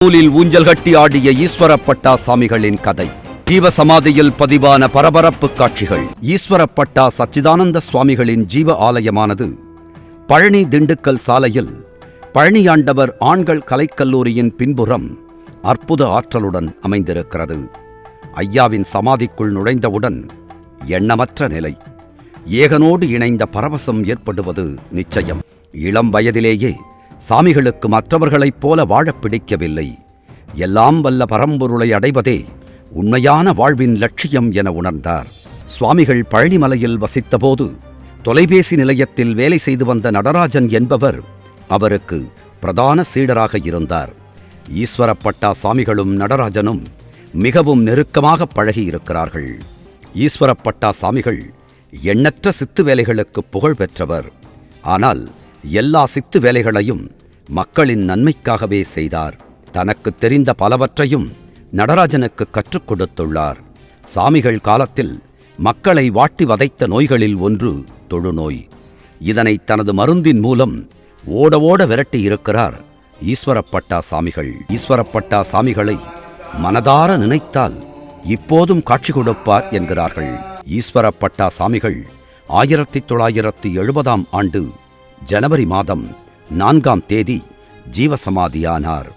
நூலில் ஊஞ்சல் கட்டி ஆடிய ஈஸ்வரப்பட்டா சாமிகளின் கதை. ஜீவசமாதியில் பதிவான பரபரப்பு காட்சிகள். ஈஸ்வரப்பட்டா சச்சிதானந்த சுவாமிகளின் ஜீவ ஆலயமானது பழனி திண்டுக்கல் சாலையில் பழனியாண்டவர் ஆண்கள் கலைக்கல்லூரியின் பின்புறம் அற்புத ஆற்றலுடன் அமைந்திருக்கிறது. ஐயாவின் சமாதிக்குள் நுழைந்தவுடன் எண்ணமற்ற நிலை, ஏகனோடு இணைந்த பரவசம் ஏற்படுவது நிச்சயம். இளம் வயதிலேயே சாமிகளுக்கு மற்றவர்களைப் போல வாழப் பிடிக்கவில்லை. எல்லாம் வல்ல பரம்பொருளை அடைவதே உண்மையான வாழ்வின் லட்சியம் என உணர்ந்தார். சுவாமிகள் பழனிமலையில் வசித்தபோது தொலைபேசி நிலையத்தில் வேலை செய்து வந்த நடராஜன் என்பவர் அவருக்கு பிரதான சீடராக இருந்தார். ஈஸ்வரப்பட்டா சாமிகளும் நடராஜனும் மிகவும் நெருக்கமாக பழகியிருக்கிறார்கள். ஈஸ்வரப்பட்டா சாமிகள் எண்ணற்ற சித்து வேலைகளுக்கு புகழ் பெற்றவர். ஆனால் எல்லா சித்து வேலைகளையும் மக்களின் நன்மைக்காகவே செய்தார். தனக்கு தெரிந்த பலவற்றையும் நடராஜனுக்கு கற்றுக் கொடுத்துள்ளார். சாமிகள் காலத்தில் மக்களை வாட்டி வதைத்த நோய்களில் ஒன்று தொழுநோய். இதனை தனது மருந்தின் மூலம் ஓட ஓட விரட்டியிருக்கிறார் ஈஸ்வரப்பட்டா சாமிகள். ஈஸ்வரப்பட்டா சாமிகளை மனதார நினைத்தால் இப்போதும் காட்சி கொடுப்பார் என்கிறார்கள். ஈஸ்வரப்பட்டா சாமிகள் 1970 ஆண்டு ஜனவரி மாதம் 4ஆம் தேதி ஜீவசமாதியானார்.